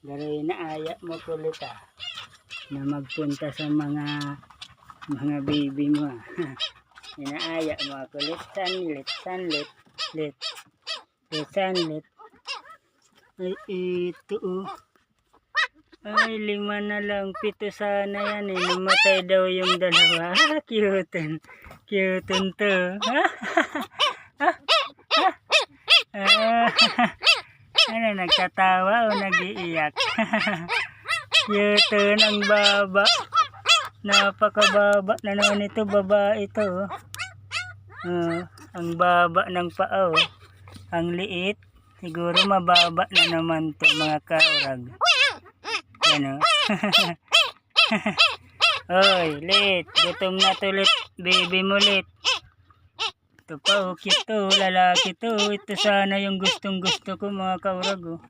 Garay na aya mo kulit na magpunta sa mga baby mo inaaya mo kulit sanlit sanlit. Ay ito ay 5 na lang, 7 sana yan namatay daw yung dalawa. Cute to. Ano, nagtatawa o nag-iiyak? Cute ng baba. Napakababa na naman ito, babae ito. Ang baba ng paa. Ang liit. Siguro mababa na naman to mga kaurag. Ano? Oy, lit. Gutom na to, lit. Baby mo, lit. Ito pa, cute to. Lalaki to. Ito sana yung gustong gusto ko mga kaurag.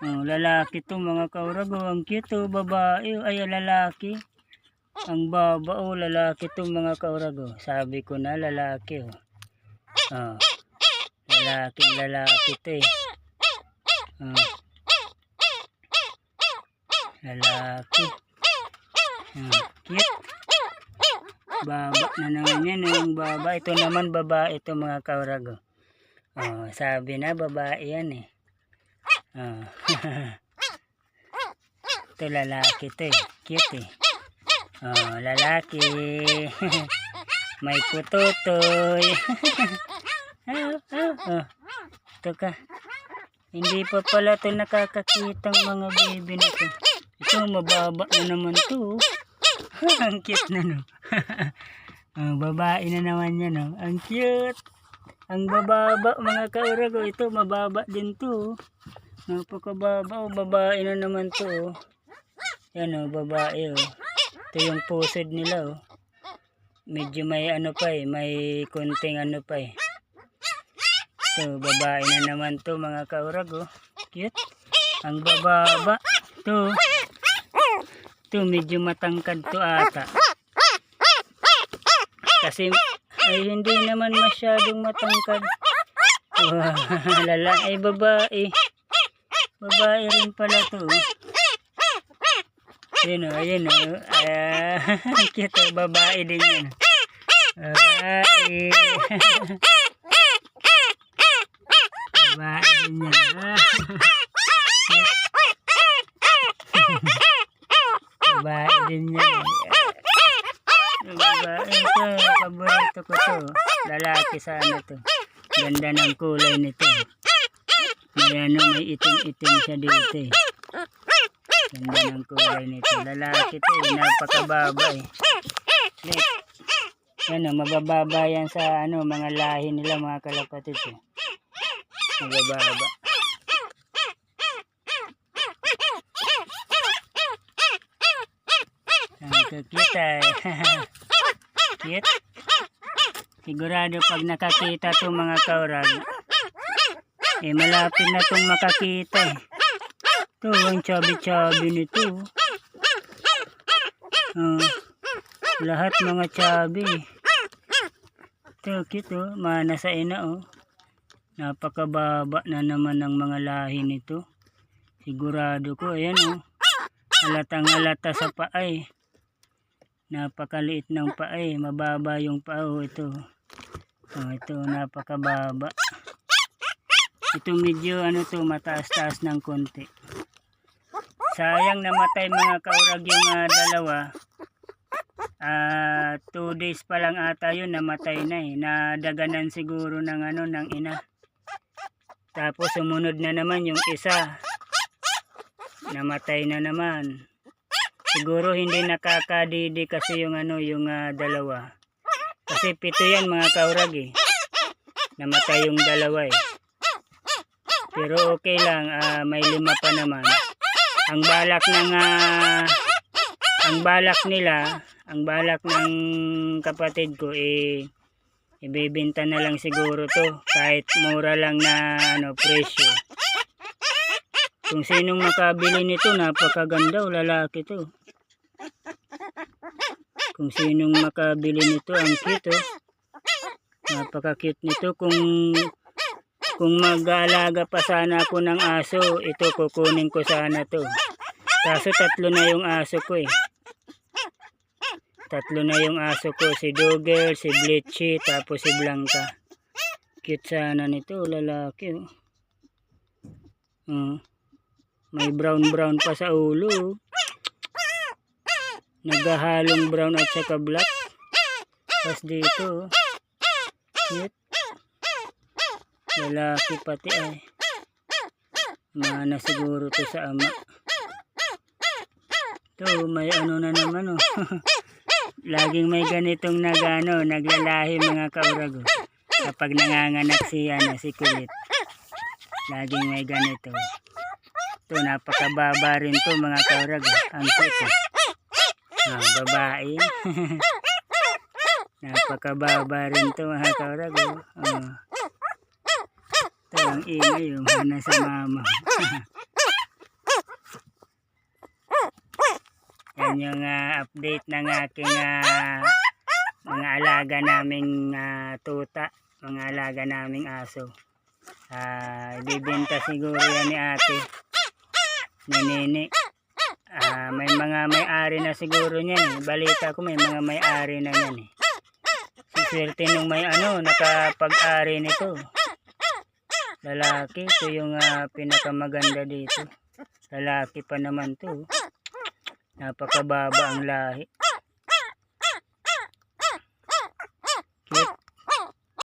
Lalaki to mga kaurag. Ang cute to. Babae. Ay, lalaki. Ang baba. Lalaki to mga kaurag. Sabi ko na lalaki. Lalaki to lalaki. Cute. Baba na naman yan. Yung baba. Ito naman babae ito mga kaurag. Sabi na babae yan Ito lalaki to Cute lalaki. May putotoy. Ito ka. Hindi pa pala ito nakakakitang mga baby na to. Ito mababa na naman to. Ang cute na no. Babae na naman yan Ang cute. Ang bababa mga kaurag. Ito mababa din to. Napakababa. Babae na naman to. Yan babae Ito yung pusod nila Medyo may ano pa may konting ano pa Ito babae na naman to mga kaurag Cute. Ang bababa. Ito medyo matangkad to ata. Kasi ay hindi naman masyadong matangkad. Ay babae. Babae rin pala to. Ayun cute babae din yan. Babae. Babae din yan. Babae din yan. Babae ito. Paborito ko to. Lalaki sana to. Ganda ng kulay nito. May itim-itim siya dito Ganda ng kulay nito. Lalaki to napakababa Yan mabababa yan sa mga lahi nila mga kalapatid Mabababa. Ang kakita Cute. Sigurado pag nakakita to mga kaurag malapit na tong makakita Ito ang chubby nito lahat mga chubby. Ito cute mana sa ina napakababa na naman ng mga lahi nito. Sigurado ko ayan halatang halata sa paa napakaliit ng paa mababa yung paa ito. Ito napakababa. Ito medyo mataas-taas ng konti. Sayang namatay mga kaurag yung dalawa. 2 days pa lang ata yun namatay na nadaganan siguro ng ng ina. Tapos sumunod na naman yung isa. Namatay na naman. Siguro hindi nakakadidi kasi yung yung dalawa. Kasi 7 yan mga kaurag Namatay yung dalawa Pero okay lang may 5 pa naman. Ang balak ng kapatid ko ibebenta na lang siguro to kahit mura lang na presyo. Kung sinong makabili nito napakaganda lalaki to. Kung sinong makabili nito ang cute napaka cute nito. Kung Kung mag-aalaga pa sana ako ng aso, ito kukunin ko sana to. Kaso 3 na yung aso ko eh. 3 na yung aso ko. Si Dogger, si Blitchy, tapos si Blanca. Cute sana nito, lalaki oh. May brown pa sa ulo. Naghahalong brown at saka black. Tapos dito, cute. Lalaki pati ay. Mana siguro to sa ama. Ito, may ano na naman oh. Laging may ganitong naglalahi mga kaurag oh. Kapag nanganganak si kulit. Laging may ganito. Ito, napakababa rin to mga kaurag oh. Ang cute oh. Babae. Napakababa rin to mga kaurag oh. Ito ang ingay yung mana sa mama. Yan yung update ng aking mga alaga naming tuta, mga alaga naming aso. Ibibenta siguro yan ni ate, ni Nene. May mga may-ari na siguro niyan eh. Balita ko may mga may-ari na yan eh. Swerte nung may nakapag-ari nito. Lalaki, ito yung pinakamaganda dito. Lalaki pa naman to. Napakababa ang lahi.